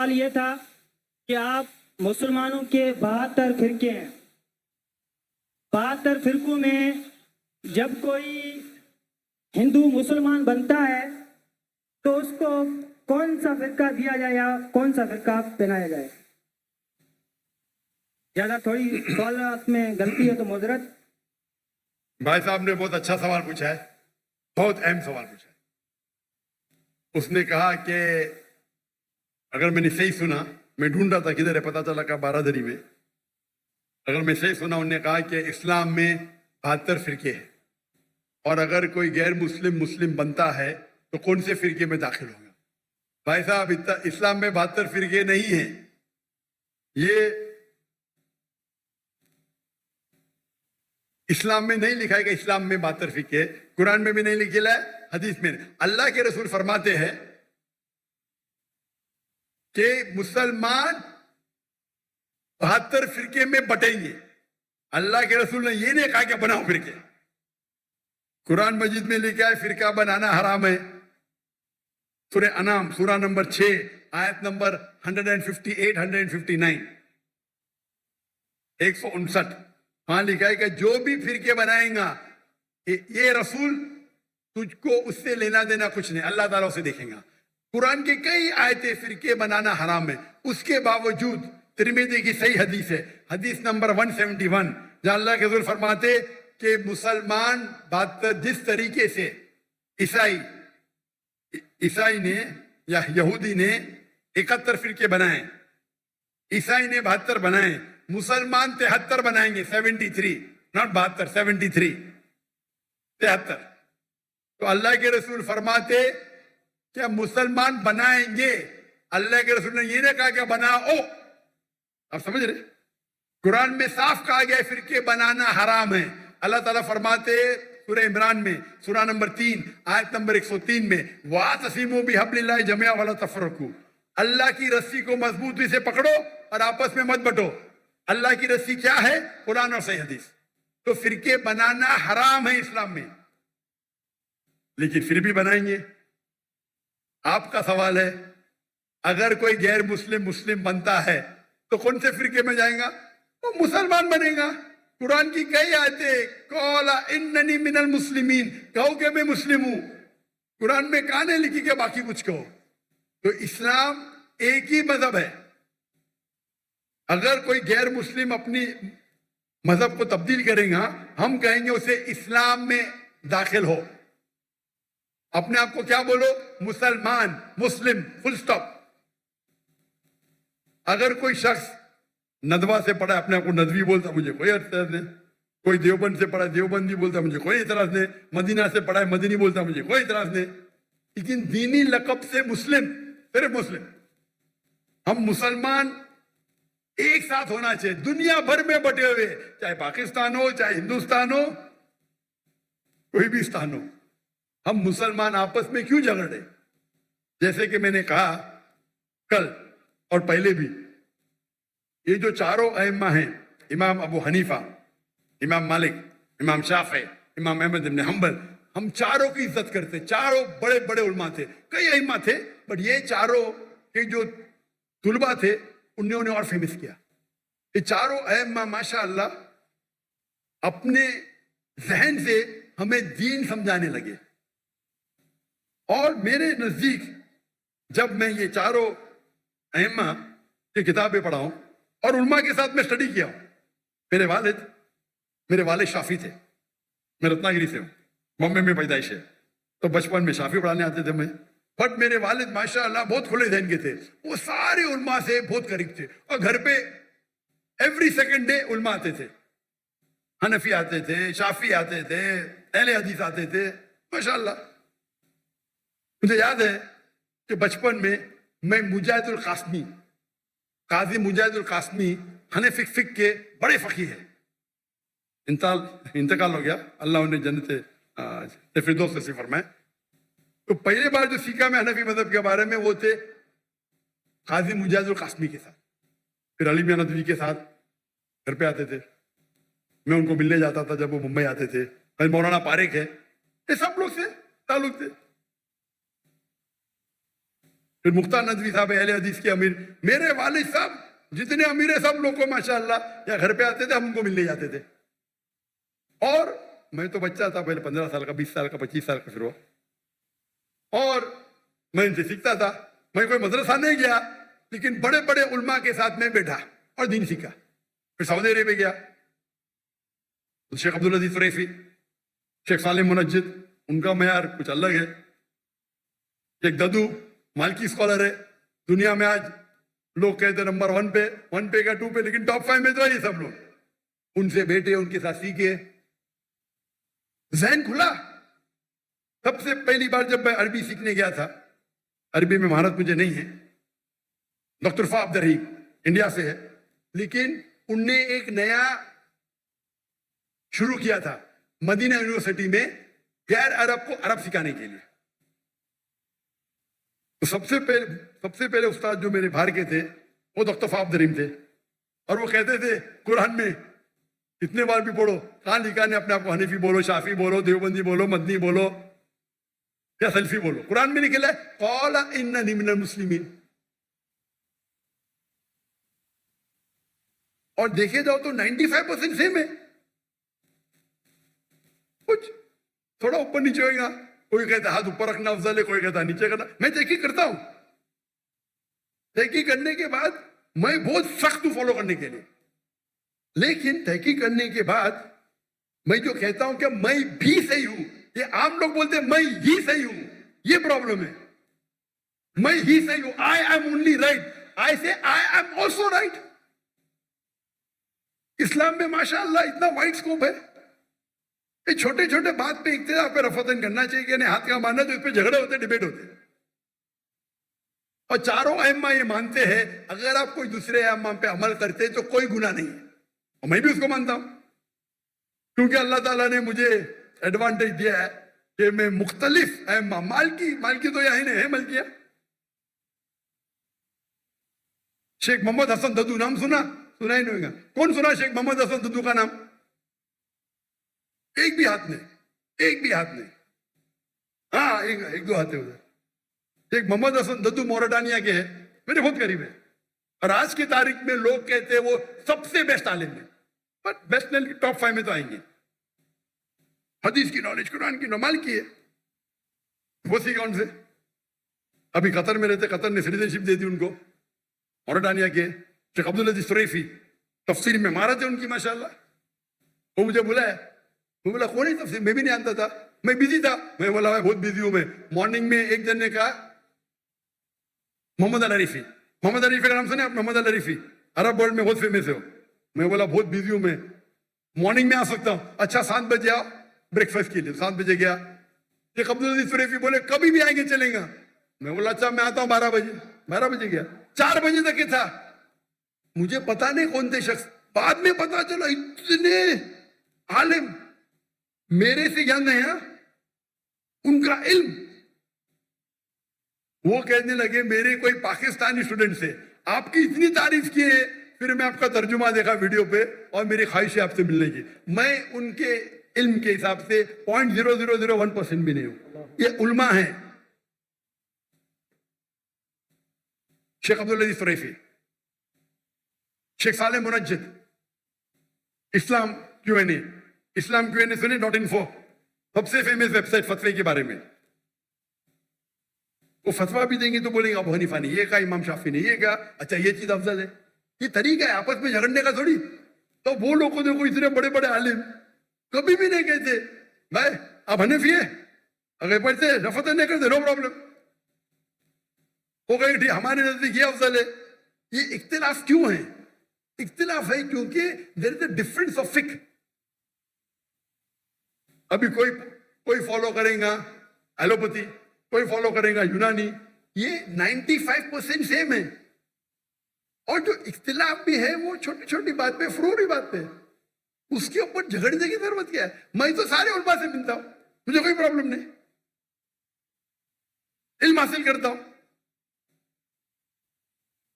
سوال یہ تھا کہ آپ مسلمانوں کے 72 فرقے ہیں، 72 فرقوں میں جب کوئی ہندو مسلمان بنتا ہے تو اس کو کون سا فرقہ دیا جائے یا کون سا فرقہ پہنایا جائے؟ زیادہ تھوڑی سوالات میں غلطی ہے تو معذرت۔ بھائی صاحب نے بہت اچھا سوال پوچھا ہے، بہت اہم سوال پوچھا ہے۔ اس نے کہا کہ اگر میں نے صحیح سنا، میں ڈھونڈ رہا تھا کدھر ہے، پتا چلا کہ بارادری میں، اگر میں صحیح سنا انہوں نے کہا کہ اسلام میں 72 فرقے ہیں، اور اگر کوئی غیر مسلم بنتا ہے تو کون سے فرقے میں داخل ہوگا؟ بھائی صاحب اسلام میں 72 فرقے نہیں ہیں، یہ اسلام میں نہیں لکھا ہے کہ اسلام میں 72 فرقے، قرآن میں بھی نہیں لکھا ہے، حدیث میں نہیں۔ اللہ کے رسول فرماتے ہیں کہ مسلمان 72 فرقے میں بٹیں گے۔ اللہ کے رسول نے یہ نہیں کہا کہ بناؤ فرقے، قرآن مجید میں لکھا ہے فرقہ بنانا حرام ہے۔ سورہ انعام سورہ نمبر 6 آیت نمبر 158 159 159 وہاں لکھا ہے کہ جو بھی فرقے بنائیں گا یہ رسول تجھ کو اس سے لینا دینا کچھ نہیں، اللہ تعالیٰ اسے دیکھیں گا۔ قرآن کے کئی آیتیں فرقے بنانا حرام ہے، اس کے باوجود ترمذی کی صحیح حدیث ہے، حدیث نمبر 171، جہاں اللہ کے رسول فرماتے کہ مسلمان جس طریقے سے عیسائی نے یا یہودی نے 71 فرقے بنائے، عیسائی نے 72 بنائے، مسلمان 73 بنائیں گے، 73 not 72 73 73۔ تو اللہ کے رسول فرماتے کیا مسلمان بنائیں گے، اللہ کے رسول نے یہ نہیں کہا کہ بناؤ۔ آپ سمجھ رہے؟ قرآن میں صاف کہا گیا فرقے بنانا حرام ہے۔ اللہ تعالیٰ فرماتے سورہ عمران میں سورہ نمبر 3 آیت نمبر 103 میں وَاعْتَصِمُوا بِحَبْلِ اللَّهِ جَمِيعًا وَلَا تَفَرَّقُوا، اللہ کی رسی کو مضبوطی سے پکڑو اور آپس میں مت بٹو۔ اللہ کی رسی کیا ہے؟ قرآن اور صحیح حدیث۔ تو فرقے بنانا حرام ہے اسلام میں، لیکن پھر بھی بنائیں گے۔ آپ کا سوال ہے اگر کوئی غیر مسلم بنتا ہے تو کون سے فرقے میں جائیں گا؟ وہ مسلمان بنے گا۔ قرآن کی کئی آیتیں قَالَ إِنَّنِي مِنَ الْمُسْلِمِينَ، کہو کہ میں مسلم ہوں۔ قرآن میں کہاں نہیں لکھی کہ باقی کچھ کہو۔ تو اسلام ایک ہی مذہب ہے۔ اگر کوئی غیر مسلم اپنی مذہب کو تبدیل کرے گا، ہم کہیں گے اسے اسلام میں داخل ہو۔ اپنے آپ کو کیا بولو؟ مسلمان، مسلم، فل سٹاپ۔ اگر کوئی شخص ندوہ سے پڑھا اپنے آپ کو ندوی بولتا، مجھے کوئی اعتراض نہیں۔ کوئی دیوبند سے پڑھا دیوبندی بولتا، مجھے کوئی اعتراض نہیں۔ مدینہ سے پڑھا مدنی بولتا، مجھے کوئی اعتراض نہیں۔ لیکن دینی لقب سے مسلم، صرف مسلم۔ ہم مسلمان ایک ساتھ ہونا چاہیے، دنیا بھر میں بٹے ہوئے، چاہے پاکستان ہو، چاہے ہندوستان ہو، کوئی بھی استان ہو، ہم مسلمان آپس میں کیوں جھگڑ رہے؟ جیسے کہ میں نے کہا کل اور پہلے بھی، یہ جو چاروں ائمہ ہیں، امام ابو حنیفہ، امام مالک، امام شافعی، امام احمد بن حنبل، ہم چاروں کی عزت کرتے۔ چاروں بڑے بڑے علماء تھے، کئی ائمہ تھے، بٹ یہ چاروں کے جو طلباء تھے انہوں نے اور فیمس کیا۔ یہ چاروں ائمہ ماشاءاللہ اپنے ذہن سے ہمیں دین سمجھانے لگے۔ اور میرے نزدیک جب میں یہ چاروں ائمہ کی کتابیں پڑھا ہوں اور علماء کے ساتھ میں اسٹڈی کیا ہوں، میرے والد شافعی تھے، میں رتنا گری سے ہوں، بمبے میں پیدائش ہے، تو بچپن میں شافعی پڑھانے آتے تھے میں۔ بٹ میرے والد ماشاءاللہ بہت کھلے ذہن کے تھے، وہ سارے علماء سے بہت قریب تھے، اور گھر پہ ایوری سیکنڈ ڈے علماء آتے تھے، حنفی آتے تھے، شافعی آتے تھے، اہل حدیث آتے تھے، ماشاءاللہ۔ مجھے یاد ہے کہ بچپن میں مجاہد القاسمی، قاضی مجاہد القاسمی حنفی فقہ کے بڑے فقیہ ہیں، انتقال ہو گیا، اللہ انہیں جنت فردوس نصیب فرمائے۔ تو پہلے بار جو سیکھا میں حنفی مذہب کے بارے میں وہ تھے قاضی مجاہد القاسمی کے ساتھ، پھر علی میاں ندوی کے ساتھ گھر پہ آتے تھے، میں ان کو ملنے جاتا تھا جب وہ ممبئی آتے تھے، مولانا پاریک ہے، یہ سب لوگ سے تعلق تھے۔ پھر مختار ندوی صاحب اہل حدیث کے امیر. میرے والد صاحب جتنے امیر ہیں سب لوگ کو ماشاءاللہ یا گھر پہ آتے تھے, ہم ان کو ملنے جاتے تھے. اور میں تو بچہ تھا پہلے, 15 سال کا, 20 سال کا, 25 سال کا, پھر وہ, اور میں ان سے سیکھتا تھا. میں کوئی مدرسہ نہیں گیا, لیکن بڑے بڑے علماء کے ساتھ میں بیٹھا اور دین سیکھا. پھر سعودی عرب میں گیا, شیخ عبدالعزیز فریفی, شیخ صالح منجد, ان کا معیار کچھ الگ ہے. شیخ ددو مالکی اسکالر ہے, دنیا میں آج لوگ کہتے ہیں نمبر 1 پہ, 1 پہ کا 2 پہ, لیکن ٹاپ 5 میں تو ہے یہ سب لوگ. ان سے بیٹھے, ان کے ساتھ سیکھے, ذہن کھلا. سب سے پہلی بار جب میں عربی سیکھنے گیا تھا, عربی میں مہارت مجھے نہیں ہے, ڈاکٹر فا عبد الرحیم انڈیا سے ہے, لیکن ان نے ایک نیا شروع کیا تھا مدینہ یونیورسٹی میں غیر عرب کو عرب سکھانے کے لیے. تو سب سے پہلے استاد جو میرے باہر کے تھے وہ ڈاکٹر فا عبد الرحیم تھے, اور وہ کہتے تھے قرآن میں کتنے بار بھی پڑھو, کہاں لکھا نے اپنے آپ کو حنفی بولو, شافی بولو, دیوبندی بولو, مدنی بولو یا سلفی بولو, قرآن میں نکلا ہے قال اننی من المسلمین. اور دیکھے جاؤ تو 95% سیم ہے, کچھ تھوڑا اوپر نیچے ہوئے گا, کوئی کہتا ہاتھ اوپر رکھنا افضل ہے, کوئی کہتا نیچے کرنا. میں تحقیق کرتا ہوں, تحقیق کرنے کے بعد میں بہت سخت ہوں فالو کرنے کے لیے, لیکن تحقیق کرنے کے بعد میں جو کہتا ہوں کہ میں بھی صحیح ہوں, یہ عام لوگ بولتے ہیں میں ہی صحیح ہوں, یہ پرابلم ہے. میں ہی صحیح ہوں, I am only right. I say I am also right. اسلام میں ماشاءاللہ اتنا وائڈ سکوپ ہے, یہ چھوٹے چھوٹے بات پہ اختلاف پہ رفتن کرنا چاہیے کہ نہیں ہاتھ کا ماننا, تو اس پہ جھگڑے ہوتے, ڈیبیٹ ہوتے. اور چاروں ائمہ یہ مانتے ہیں اگر آپ کوئی دوسرے ائمہ پہ عمل کرتے تو کوئی گناہ نہیں ہے, اور میں بھی اس کو مانتا ہوں, کیونکہ اللہ تعالیٰ نے مجھے ایڈوانٹیج دیا ہے کہ میں مختلف ائمہ, مالکی تو یہی نہیں ہے, ملکیہ. شیخ محمد حسن ددو نام سنا ہی نہیں ہوگا. کون سنا شیخ محمد حسن ددو کا نام؟ ایک بھی ہاتھ نہیں. ہاں ایک دو ہاتھ ہے ادھر. شیخ محمد حسن ددو موریٹانیا کے ہیں, میرے بہت قریب ہے, اور آج کی تاریخ میں لوگ کہتے ہیں وہ سب سے بیسٹ عالم ہے, پر بیسٹ نہیں, ٹاپ 5 میں تو آئیں گے. حدیث کی نالج, قرآن کی نمال کی ہے. وہ سی کون سے ابھی قطر میں رہتے, قطر نے سٹیزن شپ دے دی ان کو, موریٹانیا کے شیخ عبدالعزیز فریفی, تفسیر میں مہارت ہے ان کی ماشاءاللہ. وہ مجھے بلایا, میں بولا کون ہے تفسیر, میں بھی نہیں آتا تھا, میں بزی تھا. میں بولا میں بہت بزی ہوں. میں مارننگ میں ایک جن نے کہا محمد العریفی کا نام سنے آپ؟ محمد العریفی عرب ورلڈ میں بہت فیمس ہے. میں بولا بہت بزی ہوں, میں مارننگ میں آ سکتا ہوں. اچھا 7 بجے آؤ بریک فاسٹ کے لیے. 7 بجے گیا. شیخ عبدالعزیز فریفی بولے کبھی بھی آئیں گے چلیں گا. میں بولا اچھا میں آتا ہوں 12 بجے گیا. 4 بجے تک یہ تھا. مجھے پتا نہیں کون تھے شخص, بعد میں پتا چلا اتنے عالم میرے سے ینگ ہیں, ان کا علم. وہ کہنے لگے میرے کوئی پاکستانی اسٹوڈنٹ سے آپ کی اتنی تعریف کی ہے, پھر میں آپ کا ترجمہ دیکھا ویڈیو پہ, اور میری خواہش ہے آپ سے ملنے کی. میں ان کے علم کے حساب سے 0.0001% بھی نہیں ہوں. یہ علماء ہیں. شیخ عبدالعزیز فریفی, شیخ صالح منجد, اسلام کیو این اے سنے .info, سب سے فیمس ویب سائٹ فتوے کے بارے میں. وہ فتوا بھی دیں گے تو بولیں گے ابو حنیفہ نے یہ کہا, امام شافعی نے یہ کہا, اچھا یہ چیز افضل ہے. یہ طریقہ ہے آپس میں جھگڑنے کا تھوڑی. تو وہ لوگ کو دیکھو اتنے بڑے بڑے عالم کبھی بھی نہیں کہتے بھائی آپ حنفی ہے, اگر پڑھتے رفتن نہیں کرتے نو پرابلم. وہ کہیں ٹھیک ہمارے نزدیک یہ افضل ہے. یہ اختلاف کیوں ہے؟ اختلاف ہے کیونکہ دیر از اے ڈفرنس آف فقہ. ابھی کوئی فالو کرے گا ایلوپیتھی, کوئی فالو کرے گا یونانی, یہ 95% سیم ہے. اور جو اختلاف بھی ہے وہ چھوٹی چھوٹی بات پہ, فروری بات پہ, اس کے اوپر جھگڑنے کی ضرورت کیا ہے؟ میں تو سارے علماء سے ملتا ہوں, مجھے کوئی پرابلم نہیں, علم حاصل کرتا ہوں,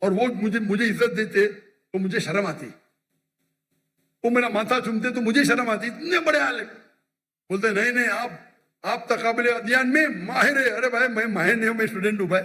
اور وہ مجھے عزت دیتے تو مجھے شرم آتی. وہ میرا ماتھا چومتے تو مجھے شرم آتی. اتنے بڑے عالم بولتے نہیں آپ تقابل ادیان میں ماہر ہے. ارے بھائی میں ماہر نہیں ہوں, میں اسٹوڈنٹ ہوں بھائی.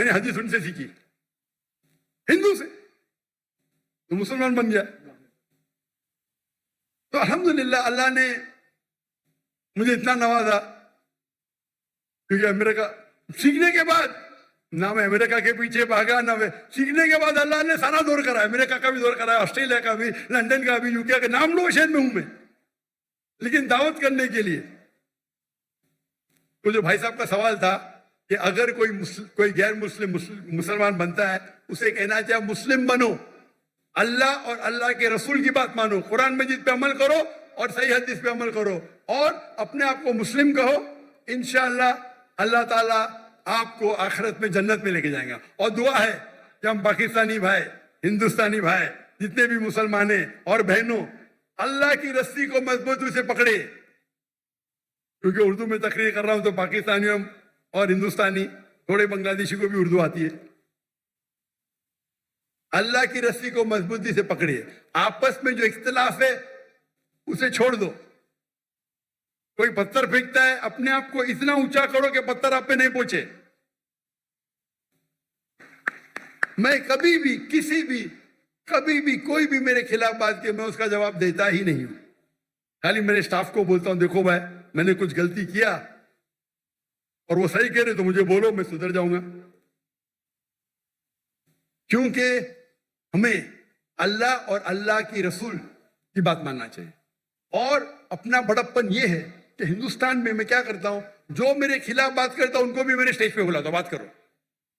میں نے حدیث ان سے سیکھی, ہندو سے, تو مسلمان بن گیا. تو الحمدللہ اللہ نے مجھے اتنا نوازا, کیونکہ امریکہ سیکھنے کے بعد نہ میں امریکہ کے پیچھے بھاگا, نہ میں سیکھنے کے بعد اللہ نے سارا دور کرا, امریکہ کا بھی دور کرا, آسٹریلیا کا بھی, لندن کا بھی, UK کا, نام لو شہر میں ہوں میں, لیکن دعوت کرنے کے لیے. تو جو بھائی صاحب کا سوال تھا کہ اگر کوئی غیر مسلمان بنتا ہے, اسے کہنا چاہیے مسلم بنو, اللہ اور اللہ کے رسول کی بات مانو, قرآن مجید پہ عمل کرو اور صحیح حدیث پہ عمل کرو, اور اپنے آپ کو مسلم کہو. انشاءاللہ اللہ تعالیٰ آپ کو آخرت میں جنت میں لے کے جائیں گا. اور دعا ہے کہ ہم پاکستانی بھائی, ہندوستانی بھائی, جتنے بھی مسلمان ہیں اور بہنوں, اللہ کی رسی کو مضبوطی سے پکڑے. کیونکہ اردو میں تقریر کر رہا ہوں تو پاکستانیوں اور ہندوستانی, تھوڑے بنگلہ دیشی کو بھی اردو آتی ہے. اللہ کی رسی کو مضبوطی سے پکڑے, آپس میں جو اختلاف ہے اسے چھوڑ دو. کوئی پتھر پھینکتا ہے, اپنے آپ کو اتنا اونچا کرو کہ پتھر آپ پہ نہیں پہنچے. میں کبھی بھی کسی بھی کبھی بھی کوئی بھی میرے خلاف بات کی, میں اس کا جواب دیتا ہی نہیں ہوں. خالی میرے سٹاف کو بولتا ہوں, دیکھو بھائی میں نے کچھ غلطی کیا اور وہ صحیح کہہ رہے تو مجھے بولو, میں سدھر جاؤں گا. کیونکہ ہمیں اللہ اور اللہ کی رسول کی بات ماننا چاہیے. اور اپنا بڑپن یہ ہے کہ ہندوستان میں کیا کرتا ہوں, جو میرے خلاف بات کرتا ہوں ان کو بھی میرے سٹیج پہ بلاتا ہوں, بات کرو.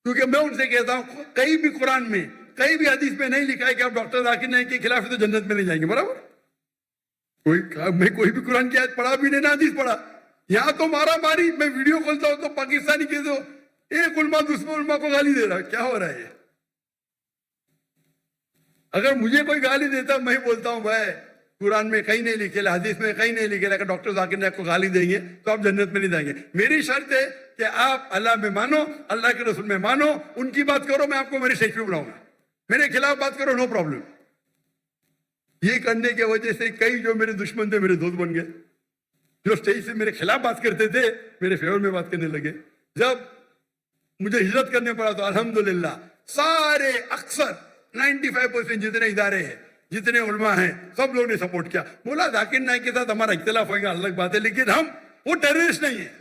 کیونکہ میں ان سے کہتا ہوں کہیں بھی قرآن میں, کہیں بھی حدیث میں نہیں لکھا ہے کہ آپ ڈاکٹر ذاکر نائک کے خلاف ہے تو جنت میں نہیں جائیں گے. برابر, میں کوئی بھی قرآن کی آیت پڑھا بھی نہیں, نہ حدیث پڑھا. یہاں تو مارا ماری, میں ویڈیو کھولتا ہوں تو پاکستانی کہہ دو ایک علماء دوسرے علماء کو گالی دے رہا, کیا ہو رہا ہے. اگر مجھے کوئی گالی دیتا, میں بولتا ہوں بھائی قرآن میں کہیں نہیں لکھے, حدیث میں کہیں نہیں لکھے, اگر ڈاکٹر ذاکر نائک کو گالی دیں گے تو آپ جنت میں نہیں جائیں گے. میری شرط ہے کہ آپ اللہ میں مانو, اللہ کے رسول میں مانو, ان کی بات کرو, میں آپ کو میرے اسٹیج پہ بلاؤں گا. میرے خلاف بات کرو, نو پرابلم. یہ کرنے کی وجہ سے کئی جو میرے دشمن تھے میرے دوست بن گئے. جو اسٹیج سے میرے خلاف بات کرتے تھے میرے فیور میں بات کرنے لگے. جب مجھے ہجرت کرنے پڑا تو الحمدللہ سارے اکثر 95% جتنے ادارے ہیں, جتنے علماء ہیں, سب لوگوں نے سپورٹ کیا. بولا ذاکر نائک کے ساتھ ہمارا اختلاف ہوگا الگ بات ہے, لیکن ہم وہ ٹیررسٹ نہیں ہیں.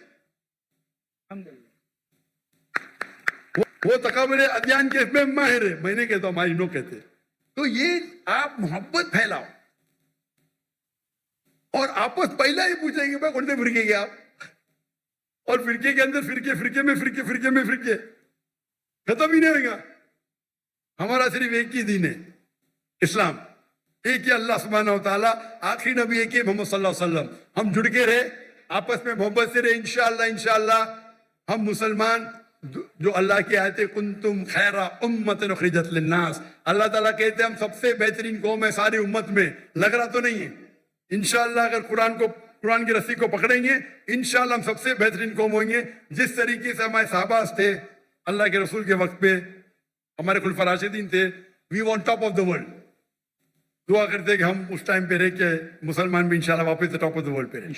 وہ تکابر ادیان کے اس میں ماہر ہے, میں نے کہتا ہوں ماہر نو کہتے. تو یہ آپ محبت پھیلاؤ اور آپس پہلا ہی پوچھیں گے بھائی کون سے فرقے کے آپ, اور فرقے کے اندر فرقے, فرقے میں فرقے, فرقے میں فرقے, ختم ہی نہیں ہوگا. ہمارا صرف ایک ہی دین ہے اسلام, ایک ہی اللہ سبحانہ و تعالیٰ, آخری نبی ایک ہی محمد صلی اللہ علیہ وسلم. ہم جڑ کے رہے, آپس میں محبت سے رہے, انشاءاللہ ہم مسلمان جو اللہ کی آیت ہے کنتم خیر امت اخرجت للناس, اللہ تعالیٰ کہتے ہیں ہم سب سے بہترین قوم ہے ساری امت میں. لگ رہا تو نہیں ہے. انشاءاللہ اگر قرآن کی رسی کو پکڑیں گے انشاءاللہ ہم سب سے بہترین قوم ہوئیں گے. جس طریقے سے ہمارے صحابہ تھے اللہ کے رسول کے وقت پہ, ہمارے خلفاء راشدین تھے, we want top of the world. دعا کرتے کہ ہم اس ٹائم پہ رہ کے مسلمان بھی انشاءاللہ واپس ٹاپ آف دا ورلڈ پہ رہیں.